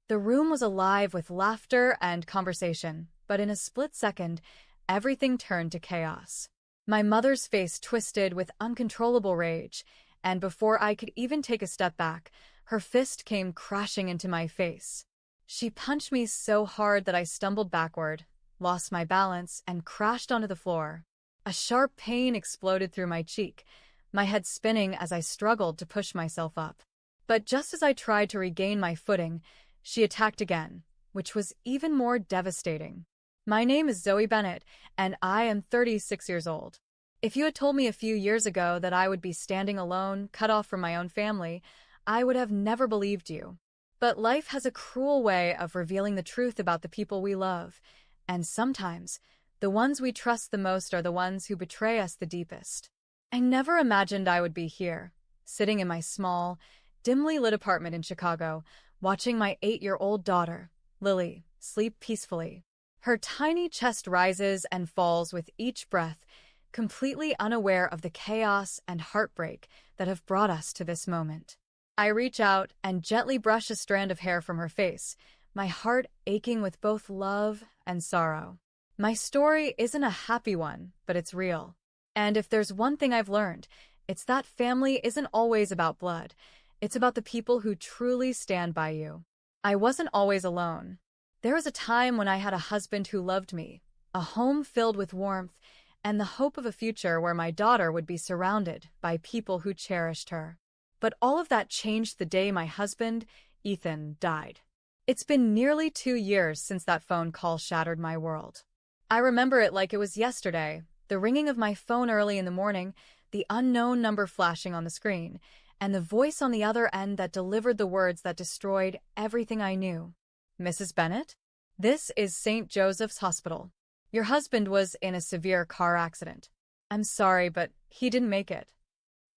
The room was alive with laughter and conversation, but in a split second, everything turned to chaos. My mother's face twisted with uncontrollable rage, and before I could even take a step back, her fist came crashing into my face. She punched me so hard that I stumbled backward, lost my balance, and crashed onto the floor. A sharp pain exploded through my cheek, my head spinning as I struggled to push myself up. But just as I tried to regain my footing, she attacked again, which was even more devastating. My name is Zoe Bennett, and I am 36 years old. If you had told me a few years ago that I would be standing alone, cut off from my own family, I would have never believed you. But life has a cruel way of revealing the truth about the people we love, and sometimes, the ones we trust the most are the ones who betray us the deepest. I never imagined I would be here, sitting in my small, dimly lit apartment in Chicago, watching my 8-year-old daughter, Lily, sleep peacefully. Her tiny chest rises and falls with each breath, completely unaware of the chaos and heartbreak that have brought us to this moment. I reach out and gently brush a strand of hair from her face, my heart aching with both love and sorrow. My story isn't a happy one, but it's real. And if there's one thing I've learned, it's that family isn't always about blood. It's about the people who truly stand by you. I wasn't always alone. There was a time when I had a husband who loved me, a home filled with warmth, and the hope of a future where my daughter would be surrounded by people who cherished her. But all of that changed the day my husband, Ethan, died. It's been nearly 2 years since that phone call shattered my world. I remember it like it was yesterday, the ringing of my phone early in the morning, the unknown number flashing on the screen, and the voice on the other end that delivered the words that destroyed everything I knew. Mrs. Bennett? This is St. Joseph's Hospital. Your husband was in a severe car accident. I'm sorry, but he didn't make it.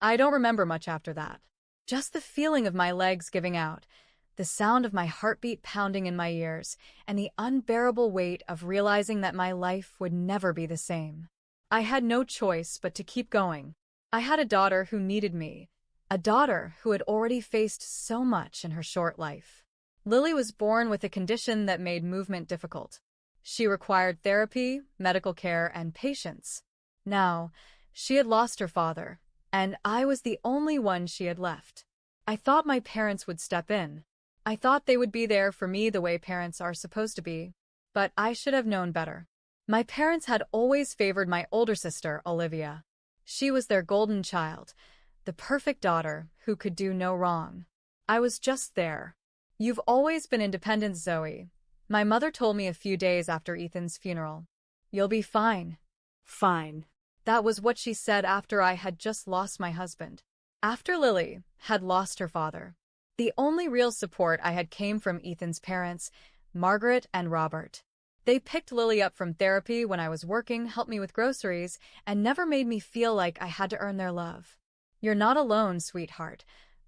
I don't remember much after that. Just the feeling of my legs giving out, the sound of my heartbeat pounding in my ears, and the unbearable weight of realizing that my life would never be the same. I had no choice but to keep going. I had a daughter who needed me, a daughter who had already faced so much in her short life. Lily was born with a condition that made movement difficult. She required therapy, medical care, and patience. Now, she had lost her father, and I was the only one she had left. I thought my parents would step in. I thought they would be there for me the way parents are supposed to be, but I should have known better. My parents had always favored my older sister, Olivia. She was their golden child, the perfect daughter who could do no wrong. I was just there. You've always been independent, Zoe. My mother told me a few days after Ethan's funeral. You'll be fine. Fine. That was what she said after I had just lost my husband. After Lily had lost her father. The only real support I had came from Ethan's parents, Margaret and Robert. They picked Lily up from therapy when I was working, helped me with groceries, and never made me feel like I had to earn their love. You're not alone, sweetheart,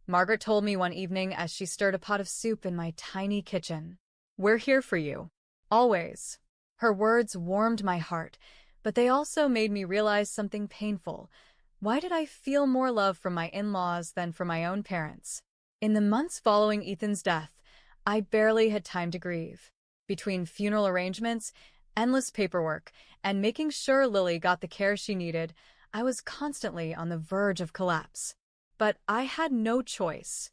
Margaret told me one evening as she stirred a pot of soup in my tiny kitchen. We're here for you. Always. Her words warmed my heart, but they also made me realize something painful. Why did I feel more love from my in-laws than from my own parents? In the months following Ethan's death, I barely had time to grieve. Between funeral arrangements, endless paperwork, and making sure Lily got the care she needed, I was constantly on the verge of collapse. But I had no choice.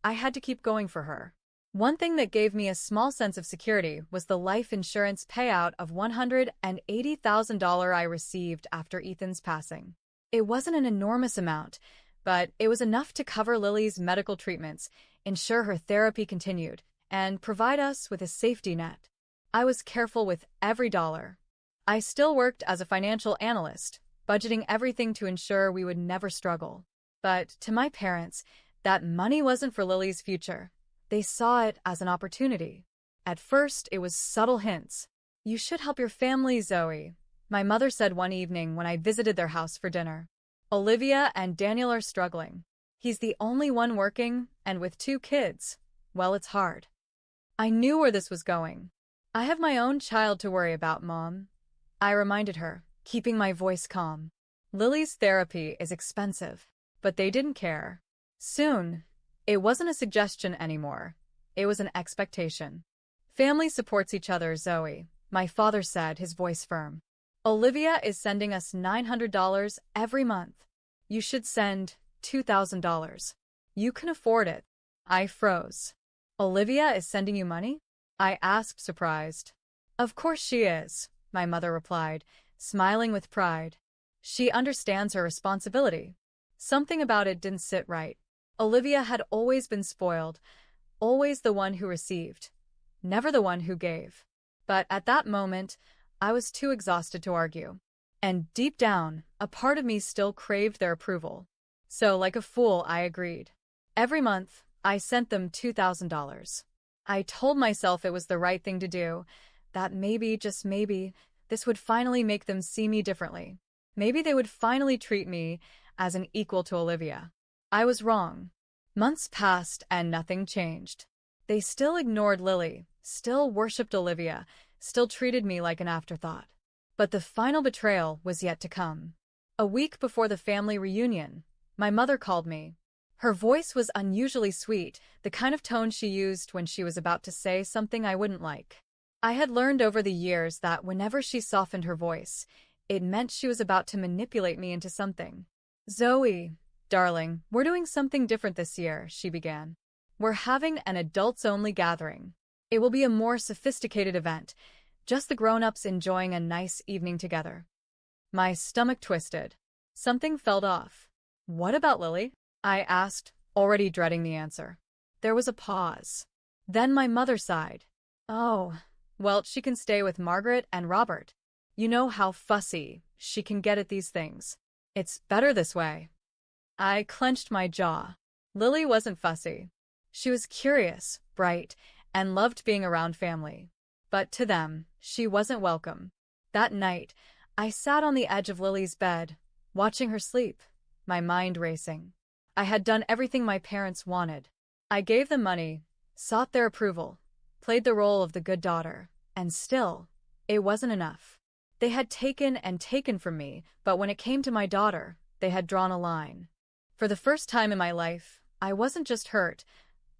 I had to keep going for her. One thing that gave me a small sense of security was the life insurance payout of $180,000 I received after Ethan's passing. It wasn't an enormous amount, but it was enough to cover Lily's medical treatments, ensure her therapy continued, and provide us with a safety net. I was careful with every dollar. I still worked as a financial analyst, budgeting everything to ensure we would never struggle. But to my parents, that money wasn't for Lily's future. They saw it as an opportunity. At first, it was subtle hints. You should help your family, Zoe, my mother said one evening when I visited their house for dinner. Olivia and Daniel are struggling. He's the only one working, and with 2 kids, well, it's hard. I knew where this was going. I have my own child to worry about, Mom. I reminded her, keeping my voice calm. Lily's therapy is expensive, but they didn't care. Soon, it wasn't a suggestion anymore. It was an expectation. Family supports each other, Zoe, my father said, his voice firm. Olivia is sending us $900 every month. You should send $2,000. You can afford it. I froze. Olivia is sending you money? I asked, surprised. Of course she is, my mother replied, smiling with pride. She understands her responsibility. Something about it didn't sit right. Olivia had always been spoiled, always the one who received, never the one who gave. But at that moment, I was too exhausted to argue. And deep down, a part of me still craved their approval. So, like a fool, I agreed. Every month, I sent them $2,000. I told myself it was the right thing to do, that maybe, just maybe, this would finally make them see me differently. Maybe they would finally treat me as an equal to Olivia. I was wrong. Months passed and nothing changed. They still ignored Lily, still worshipped Olivia, still treated me like an afterthought. But the final betrayal was yet to come. A week before the family reunion, my mother called me. Her voice was unusually sweet, the kind of tone she used when she was about to say something I wouldn't like. I had learned over the years that whenever she softened her voice, it meant she was about to manipulate me into something. Zoe, darling, we're doing something different this year, she began. We're having an adults-only gathering. It will be a more sophisticated event, just the grown-ups enjoying a nice evening together. My stomach twisted. Something felt off. What about Lily? I asked, already dreading the answer. There was a pause. Then my mother sighed. Oh, well, she can stay with Margaret and Robert. You know how fussy she can get at these things. It's better this way. I clenched my jaw. Lily wasn't fussy. She was curious, bright, and loved being around family. But to them, she wasn't welcome. That night, I sat on the edge of Lily's bed, watching her sleep, my mind racing. I had done everything my parents wanted. I gave them money, sought their approval, played the role of the good daughter, and still, it wasn't enough. They had taken and taken from me, but when it came to my daughter, they had drawn a line. For the first time in my life, I wasn't just hurt,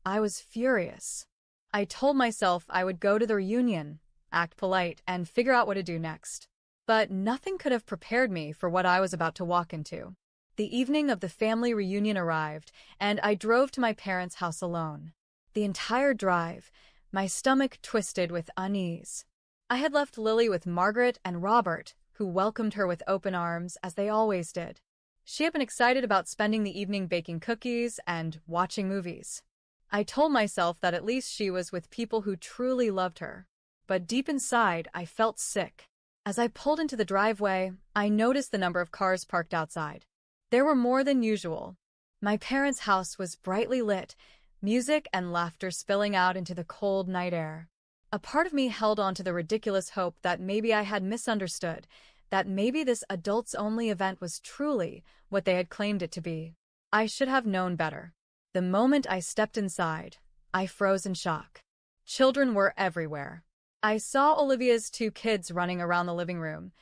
I was furious. I told myself I would go to the reunion, act polite, and figure out what to do next. But nothing could have prepared me for what I was about to walk into. The evening of the family reunion arrived, and I drove to my parents' house alone. The entire drive, my stomach twisted with unease. I had left Lily with Margaret and Robert, who welcomed her with open arms, as they always did. She had been excited about spending the evening baking cookies and watching movies. I told myself that at least she was with people who truly loved her. But deep inside, I felt sick. As I pulled into the driveway, I noticed the number of cars parked outside. There were more than usual. My parents' house was brightly lit, music and laughter spilling out into the cold night air. A part of me held on to the ridiculous hope that maybe I had misunderstood, that maybe this adults-only event was truly what they had claimed it to be. I should have known better. The moment I stepped inside, I froze in shock. Children were everywhere. I saw Olivia's 2 kids running around the living room,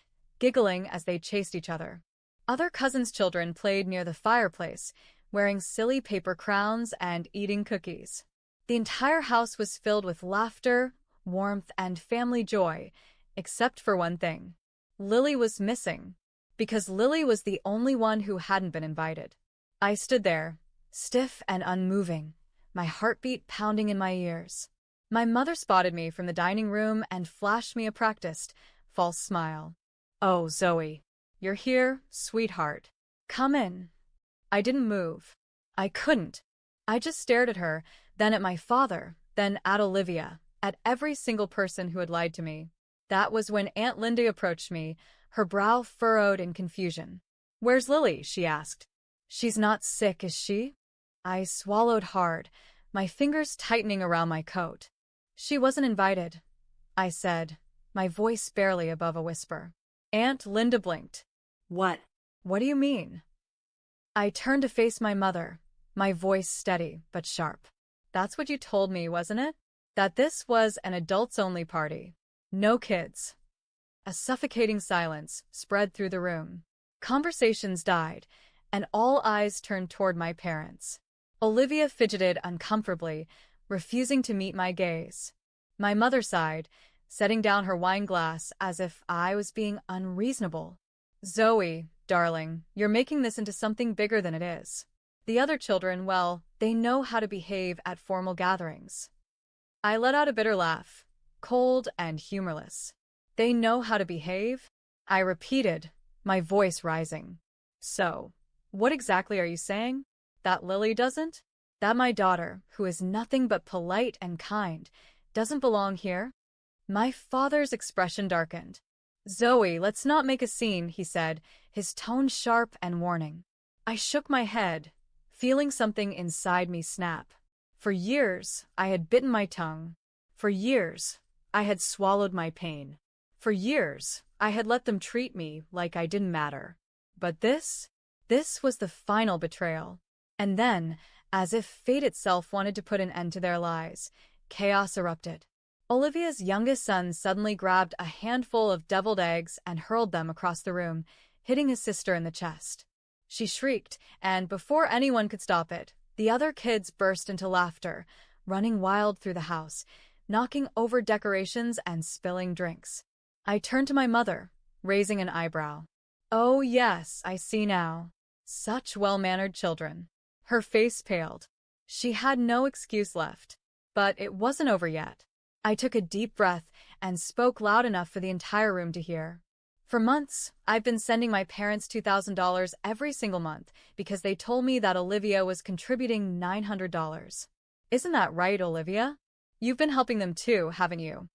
giggling as they chased each other. Other cousins' children played near the fireplace, wearing silly paper crowns and eating cookies. The entire house was filled with laughter, warmth, and family joy, except for one thing. Lily was missing, because Lily was the only one who hadn't been invited. I stood there, stiff and unmoving, my heartbeat pounding in my ears. My mother spotted me from the dining room and flashed me a practiced, false smile. "Oh, Zoe. You're here, sweetheart. Come in." I didn't move. I couldn't. I just stared at her, then at my father, then at Olivia, at every single person who had lied to me. That was when Aunt Linda approached me, her brow furrowed in confusion. "Where's Lily?" she asked. "She's not sick, is she?" I swallowed hard, my fingers tightening around my coat. "She wasn't invited," I said, my voice barely above a whisper. Aunt Linda blinked. "What? What do you mean?" I turned to face my mother, my voice steady but sharp. "That's what you told me, wasn't it? That this was an adults-only party. No kids." A suffocating silence spread through the room. Conversations died, and all eyes turned toward my parents. Olivia fidgeted uncomfortably, refusing to meet my gaze. My mother sighed, setting down her wine glass as if I was being unreasonable. Zoe, darling, you're making this into something bigger than it is. The other children, well, they know how to behave at formal gatherings. I let out a bitter laugh, cold and humorless. They know how to behave? I repeated, my voice rising. So, what exactly are you saying? That Lily doesn't? That my daughter, who is nothing but polite and kind, doesn't belong here? My father's expression darkened. Zoe, let's not make a scene, he said, his tone sharp and warning. I shook my head, feeling something inside me snap. For years, I had bitten my tongue. For years, I had swallowed my pain. For years, I had let them treat me like I didn't matter. But this was the final betrayal. And then, as if fate itself wanted to put an end to their lies, chaos erupted. Olivia's youngest son suddenly grabbed a handful of deviled eggs and hurled them across the room, hitting his sister in the chest. She shrieked, and before anyone could stop it, the other kids burst into laughter, running wild through the house, knocking over decorations and spilling drinks. I turned to my mother, raising an eyebrow. Oh yes, I see now. Such well-mannered children. Her face paled. She had no excuse left. But it wasn't over yet. I took a deep breath and spoke loud enough for the entire room to hear. For months, I've been sending my parents $2,000 every single month because they told me that Olivia was contributing $900. Isn't that right, Olivia? You've been helping them too, haven't you?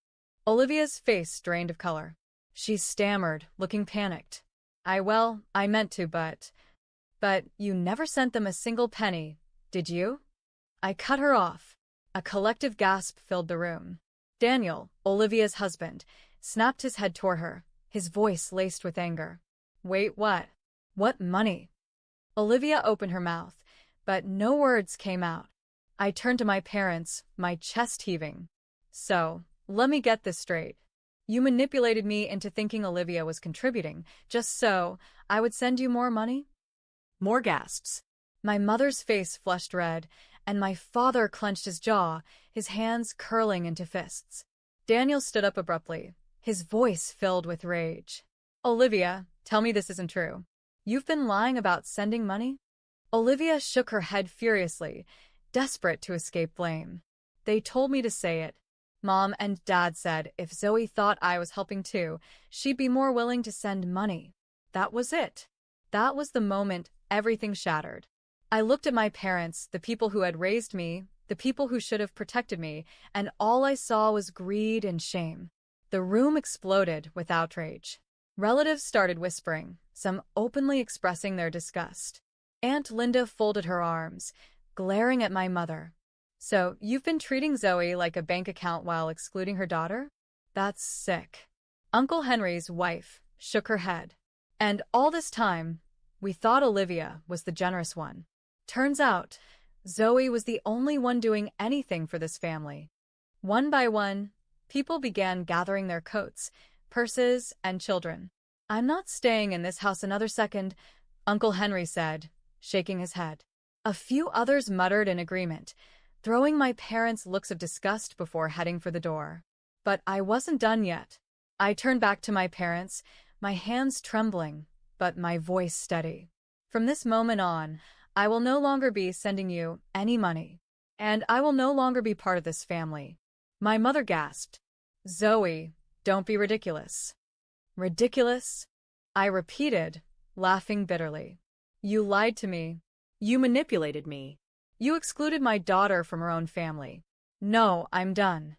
Olivia's face drained of color. She stammered, looking panicked. I meant to, but you never sent them a single penny, did you? I cut her off. A collective gasp filled the room. Daniel, Olivia's husband, snapped his head toward her, his voice laced with anger. Wait, what? What money? Olivia opened her mouth, but no words came out. I turned to my parents, my chest heaving. So, let me get this straight. You manipulated me into thinking Olivia was contributing, just so I would send you more money? More gasps. My mother's face flushed red, and my father clenched his jaw, his hands curling into fists. Daniel stood up abruptly, his voice filled with rage. Olivia, tell me this isn't true. You've been lying about sending money? Olivia shook her head furiously, desperate to escape blame. They told me to say it. Mom and Dad said if Zoe thought I was helping too, she'd be more willing to send money. That was it. That was the moment everything shattered. I looked at my parents, the people who had raised me, the people who should have protected me, and all I saw was greed and shame. The room exploded with outrage. Relatives started whispering, some openly expressing their disgust. Aunt Linda folded her arms, glaring at my mother. So, you've been treating Zoe like a bank account while excluding her daughter? That's sick. Uncle Henry's wife shook her head. And all this time, we thought Olivia was the generous one. Turns out, Zoe was the only one doing anything for this family. One by one, people began gathering their coats, purses, and children. I'm not staying in this house another second, Uncle Henry said, shaking his head. A few others muttered in agreement, throwing my parents looks of disgust before heading for the door. But I wasn't done yet. I turned back to my parents, my hands trembling, but my voice steady. From this moment on, I will no longer be sending you any money. And I will no longer be part of this family. My mother gasped. Zoe, don't be ridiculous. Ridiculous? I repeated, laughing bitterly. You lied to me. You manipulated me. You excluded my daughter from her own family. No, I'm done.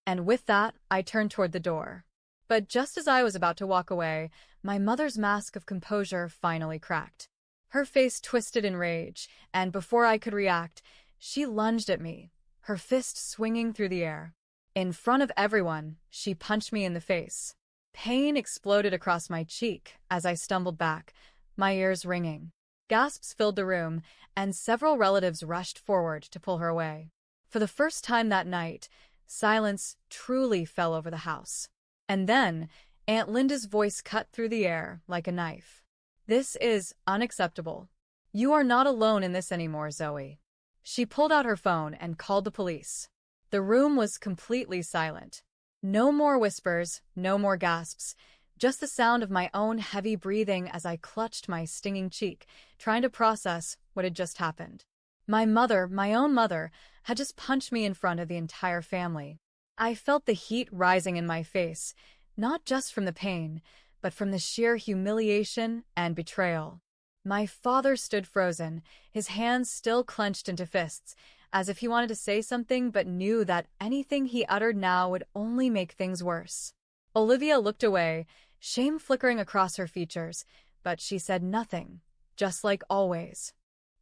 And with that, I turned toward the door. But just as I was about to walk away, my mother's mask of composure finally cracked. Her face twisted in rage, and before I could react, she lunged at me, her fist swinging through the air. In front of everyone, she punched me in the face. Pain exploded across my cheek as I stumbled back, my ears ringing. Gasps filled the room, and several relatives rushed forward to pull her away. For the first time that night, silence truly fell over the house. And then, Aunt Linda's voice cut through the air like a knife. This is unacceptable. You are not alone in this anymore, Zoe. She pulled out her phone and called the police. The room was completely silent. No more whispers, no more gasps, just the sound of my own heavy breathing as I clutched my stinging cheek, trying to process what had just happened. My mother, my own mother, had just punched me in front of the entire family. I felt the heat rising in my face, not just from the pain, but from the sheer humiliation and betrayal. My father stood frozen, his hands still clenched into fists, as if he wanted to say something but knew that anything he uttered now would only make things worse. Olivia looked away, shame flickering across her features, but she said nothing, just like always.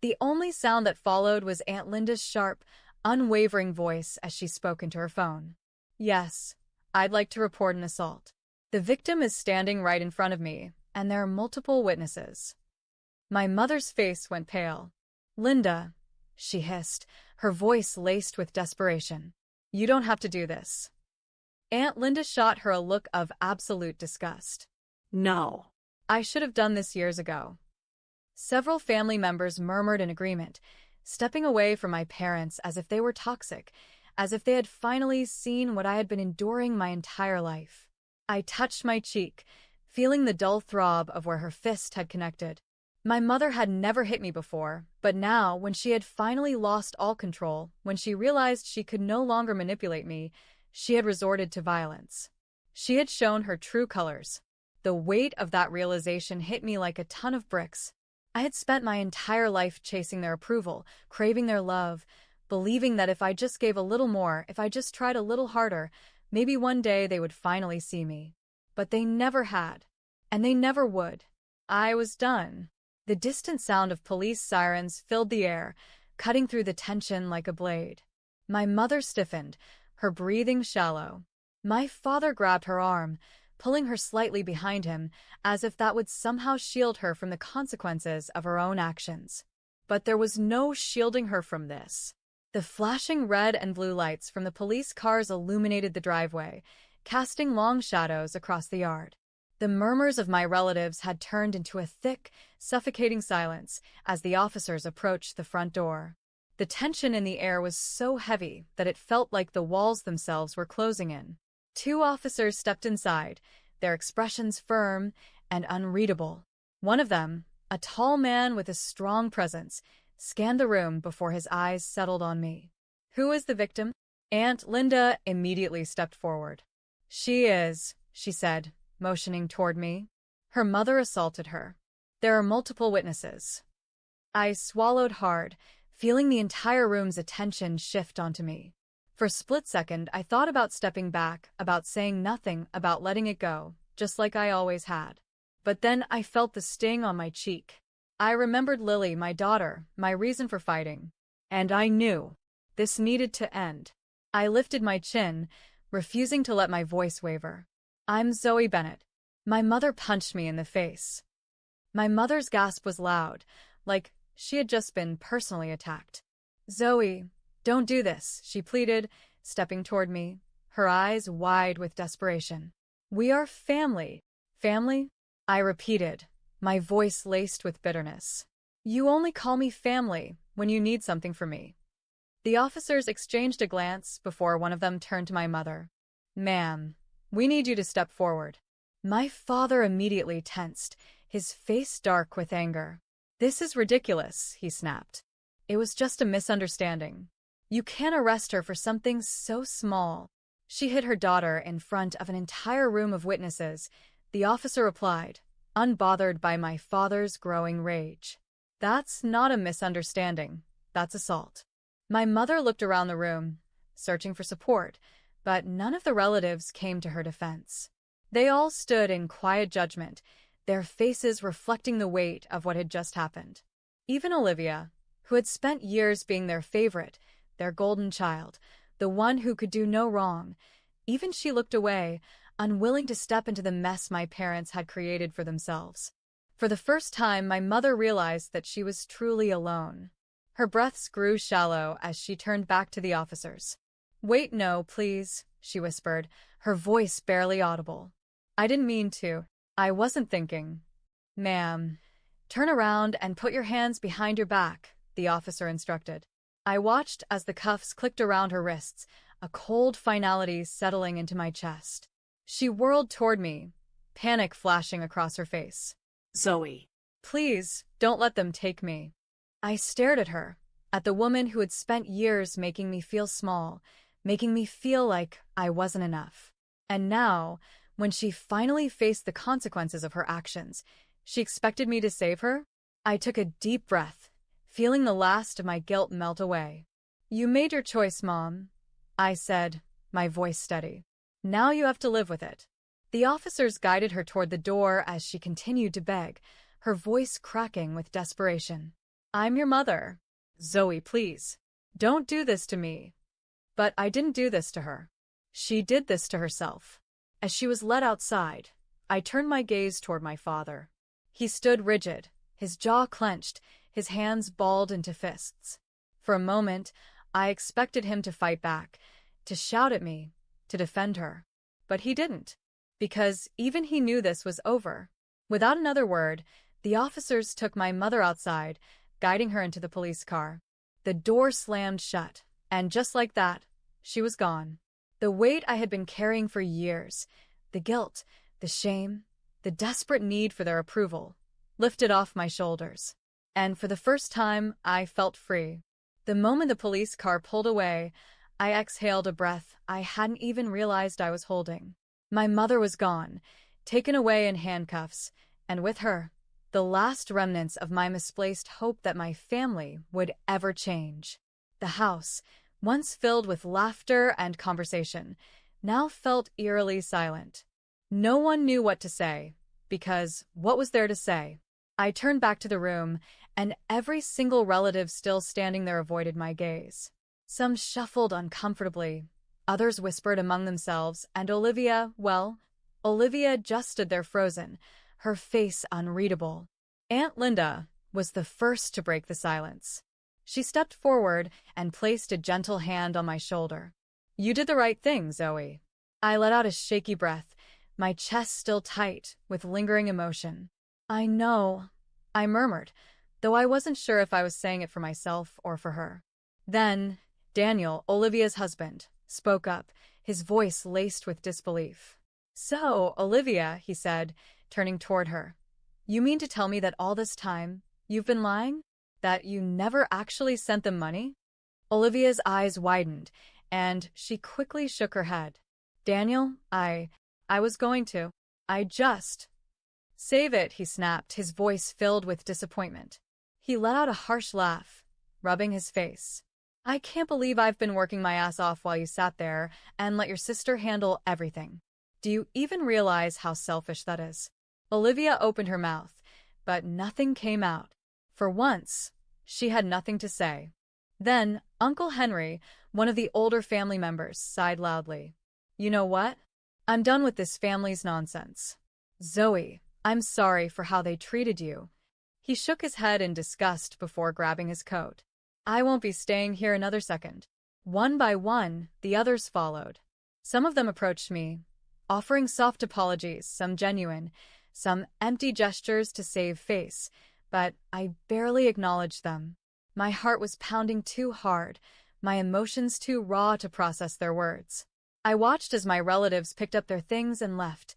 The only sound that followed was Aunt Linda's sharp, unwavering voice as she spoke into her phone. Yes, I'd like to report an assault. The victim is standing right in front of me, and there are multiple witnesses. My mother's face went pale. Linda, she hissed, her voice laced with desperation. You don't have to do this. Aunt Linda shot her a look of absolute disgust. No. I should have done this years ago. Several family members murmured in agreement, stepping away from my parents as if they were toxic, as if they had finally seen what I had been enduring my entire life. I touched my cheek, feeling the dull throb of where her fist had connected. My mother had never hit me before, but now, when she had finally lost all control, when she realized she could no longer manipulate me, she had resorted to violence. She had shown her true colors. The weight of that realization hit me like a ton of bricks. I had spent my entire life chasing their approval, craving their love, believing that if I just gave a little more, if I just tried a little harder, maybe one day they would finally see me. But they never had. And they never would. I was done. The distant sound of police sirens filled the air, cutting through the tension like a blade. My mother stiffened, her breathing shallow. My father grabbed her arm, pulling her slightly behind him, as if that would somehow shield her from the consequences of her own actions. But there was no shielding her from this. The flashing red and blue lights from the police cars illuminated the driveway, casting long shadows across the yard. The murmurs of my relatives had turned into a thick, suffocating silence as the officers approached the front door. The tension in the air was so heavy that it felt like the walls themselves were closing in. 2 officers stepped inside, their expressions firm and unreadable. One of them, a tall man with a strong presence, scanned the room before his eyes settled on me. Who is the victim? Aunt Linda immediately stepped forward. She is, she said, motioning toward me. Her mother assaulted her. There are multiple witnesses. I swallowed hard, feeling the entire room's attention shift onto me. For a split second, I thought about stepping back, about saying nothing, about letting it go, just like I always had. But then I felt the sting on my cheek. I remembered Lily, my daughter, my reason for fighting. And I knew. This needed to end. I lifted my chin, refusing to let my voice waver. I'm Zoe Bennett. My mother punched me in the face. My mother's gasp was loud, like she had just been personally attacked. Zoe, don't do this, she pleaded, stepping toward me, her eyes wide with desperation. We are family. Family? I repeated, my voice laced with bitterness. You only call me family when you need something from me. The officers exchanged a glance before one of them turned to my mother. Ma'am, we need you to step forward. My father immediately tensed, his face dark with anger. This is ridiculous, he snapped. It was just a misunderstanding. You can't arrest her for something so small. She hit her daughter in front of an entire room of witnesses, the officer replied, unbothered by my father's growing rage. That's not a misunderstanding. That's assault. My mother looked around the room, searching for support, but none of the relatives came to her defense. They all stood in quiet judgment, their faces reflecting the weight of what had just happened. Even Olivia, who had spent years being their favorite, their golden child, the one who could do no wrong, even she looked away, unwilling to step into the mess my parents had created for themselves. For the first time, my mother realized that she was truly alone. Her breaths grew shallow as she turned back to the officers. Wait, no, please, she whispered, her voice barely audible. I didn't mean to. I wasn't thinking. Ma'am, turn around and put your hands behind your back, the officer instructed. I watched as the cuffs clicked around her wrists, a cold finality settling into my chest. She whirled toward me, panic flashing across her face. Zoe. Please, don't let them take me. I stared at her, at the woman who had spent years making me feel small, making me feel like I wasn't enough. And now, when she finally faced the consequences of her actions, she expected me to save her? I took a deep breath, feeling the last of my guilt melt away. You made your choice, Mom, I said, my voice steady. Now you have to live with it. The officers guided her toward the door as she continued to beg, her voice cracking with desperation. I'm your mother. Zoe, please. Don't do this to me. But I didn't do this to her. She did this to herself. As she was led outside, I turned my gaze toward my father. He stood rigid, his jaw clenched, his hands balled into fists. For a moment, I expected him to fight back, to shout at me, to defend her. But he didn't, because even he knew this was over. Without another word, the officers took my mother outside, guiding her into the police car. The door slammed shut, and just like that, she was gone. The weight I had been carrying for years, the guilt, the shame, the desperate need for their approval, lifted off my shoulders. And for the first time, I felt free. The moment the police car pulled away, I exhaled a breath I hadn't even realized I was holding. My mother was gone, taken away in handcuffs, and with her, the last remnants of my misplaced hope that my family would ever change. The house, once filled with laughter and conversation, now felt eerily silent. No one knew what to say, because what was there to say? I turned back to the room, and every single relative still standing there avoided my gaze. Some shuffled uncomfortably, others whispered among themselves, and Olivia just stood there frozen, her face unreadable. Aunt Linda was the first to break the silence. She stepped forward and placed a gentle hand on my shoulder. You did the right thing, Zoe. I let out a shaky breath, my chest still tight with lingering emotion. I know, I murmured, though I wasn't sure if I was saying it for myself or for her. Then, Daniel, Olivia's husband, spoke up, his voice laced with disbelief. So, Olivia, he said, turning toward her, you mean to tell me that all this time, you've been lying? That you never actually sent them money? Olivia's eyes widened, and she quickly shook her head. Daniel, I was going to. I just. Save it, he snapped, his voice filled with disappointment. He let out a harsh laugh, rubbing his face. I can't believe I've been working my ass off while you sat there and let your sister handle everything. Do you even realize how selfish that is? Olivia opened her mouth, but nothing came out. For once, she had nothing to say. Then, Uncle Henry, one of the older family members, sighed loudly. You know what? I'm done with this family's nonsense. Zoe, I'm sorry for how they treated you. He shook his head in disgust before grabbing his coat. I won't be staying here another second. One by one, the others followed. Some of them approached me, offering soft apologies, some genuine, some empty gestures to save face, but I barely acknowledged them. My heart was pounding too hard, my emotions too raw to process their words. I watched as my relatives picked up their things and left,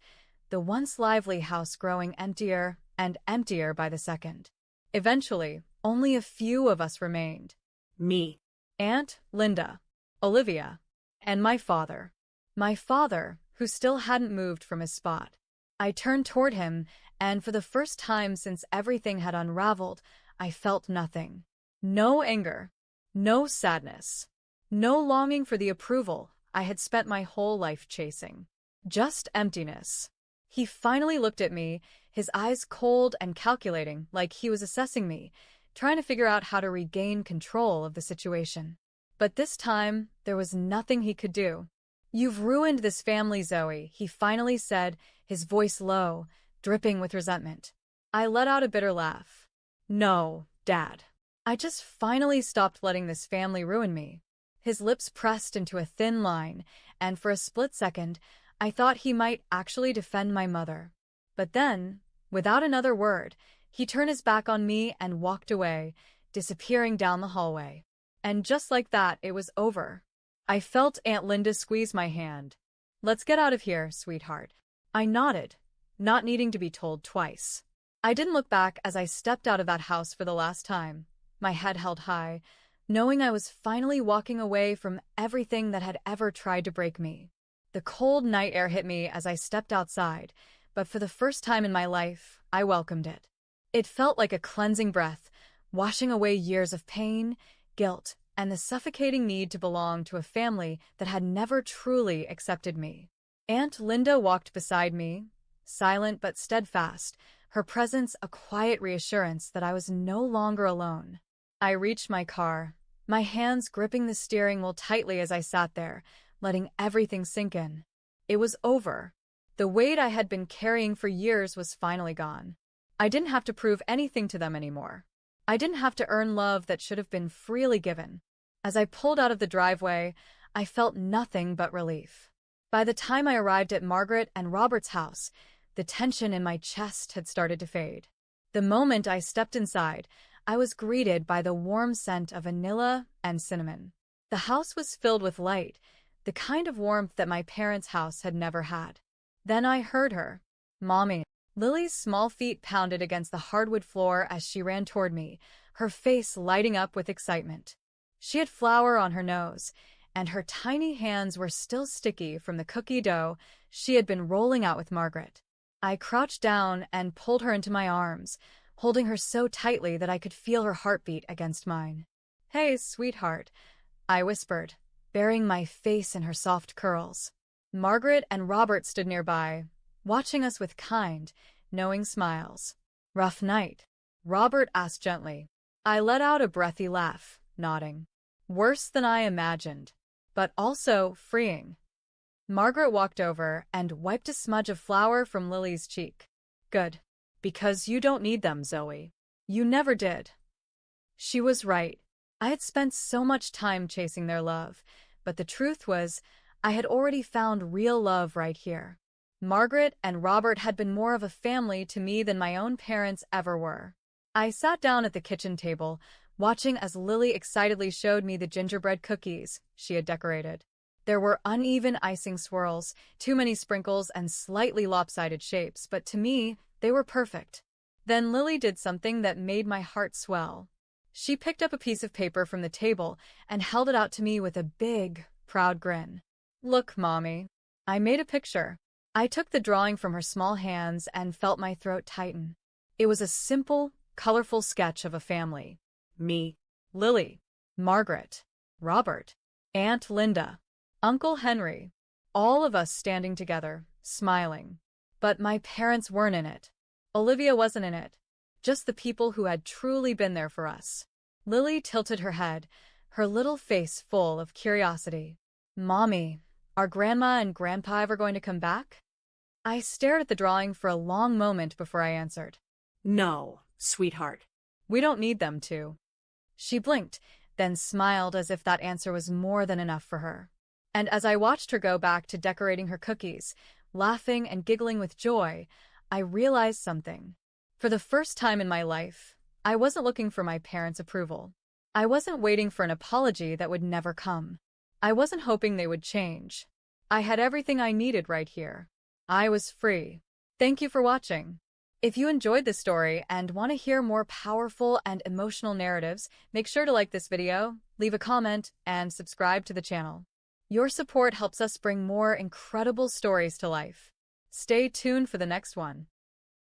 the once lively house growing emptier and emptier by the second. Eventually, only a few of us remained. Me. Aunt Linda, Olivia, and my father. My father, who still hadn't moved from his spot. I turned toward him, and for the first time since everything had unraveled, I felt nothing. No anger, no sadness, no longing for the approval I had spent my whole life chasing. Just emptiness. He finally looked at me, his eyes cold and calculating, like he was assessing me, trying to figure out how to regain control of the situation. But this time, there was nothing he could do. You've ruined this family, Zoe, he finally said, his voice low, dripping with resentment. I let out a bitter laugh. No, Dad. I just finally stopped letting this family ruin me. His lips pressed into a thin line, and for a split second, I thought he might actually defend my mother. But then, without another word, he turned his back on me and walked away, disappearing down the hallway. And just like that, it was over. I felt Aunt Linda squeeze my hand. "Let's get out of here, sweetheart." I nodded, not needing to be told twice. I didn't look back as I stepped out of that house for the last time, my head held high, knowing I was finally walking away from everything that had ever tried to break me. The cold night air hit me as I stepped outside, but for the first time in my life, I welcomed it. It felt like a cleansing breath, washing away years of pain, guilt, and the suffocating need to belong to a family that had never truly accepted me. Aunt Linda walked beside me, silent but steadfast, her presence a quiet reassurance that I was no longer alone. I reached my car, my hands gripping the steering wheel tightly as I sat there, letting everything sink in. It was over. The weight I had been carrying for years was finally gone. I didn't have to prove anything to them anymore. I didn't have to earn love that should have been freely given. As I pulled out of the driveway, I felt nothing but relief. By the time I arrived at Margaret and Robert's house, the tension in my chest had started to fade. The moment I stepped inside, I was greeted by the warm scent of vanilla and cinnamon. The house was filled with light, the kind of warmth that my parents' house had never had. Then I heard her. "Mommy." Lily's small feet pounded against the hardwood floor as she ran toward me, her face lighting up with excitement. She had flour on her nose, and her tiny hands were still sticky from the cookie dough she had been rolling out with Margaret. I crouched down and pulled her into my arms, holding her so tightly that I could feel her heartbeat against mine. "Hey, sweetheart," I whispered, burying my face in her soft curls. Margaret and Robert stood nearby, watching us with kind, knowing smiles. "Rough night?" Robert asked gently. I let out a breathy laugh, nodding. "Worse than I imagined, but also freeing." Margaret walked over and wiped a smudge of flour from Lily's cheek. "Good. Because you don't need them, Zoe. You never did." She was right. I had spent so much time chasing their love, but the truth was, I had already found real love right here. Margaret and Robert had been more of a family to me than my own parents ever were. I sat down at the kitchen table, watching as Lily excitedly showed me the gingerbread cookies she had decorated. There were uneven icing swirls, too many sprinkles, and slightly lopsided shapes, but to me, they were perfect. Then Lily did something that made my heart swell. She picked up a piece of paper from the table and held it out to me with a big, proud grin. "Look, Mommy. I made a picture." I took the drawing from her small hands and felt my throat tighten. It was a simple, colorful sketch of a family. Me, Lily, Margaret, Robert, Aunt Linda, Uncle Henry, all of us standing together, smiling. But my parents weren't in it. Olivia wasn't in it. Just the people who had truly been there for us. Lily tilted her head, her little face full of curiosity. "Mommy, are Grandma and Grandpa ever going to come back?" I stared at the drawing for a long moment before I answered. "No, sweetheart. We don't need them to." She blinked, then smiled as if that answer was more than enough for her. And as I watched her go back to decorating her cookies, laughing and giggling with joy, I realized something. For the first time in my life, I wasn't looking for my parents' approval. I wasn't waiting for an apology that would never come. I wasn't hoping they would change. I had everything I needed right here. I was free. Thank you for watching. If you enjoyed this story and want to hear more powerful and emotional narratives, make sure to like this video, leave a comment, and subscribe to the channel. Your support helps us bring more incredible stories to life. Stay tuned for the next one.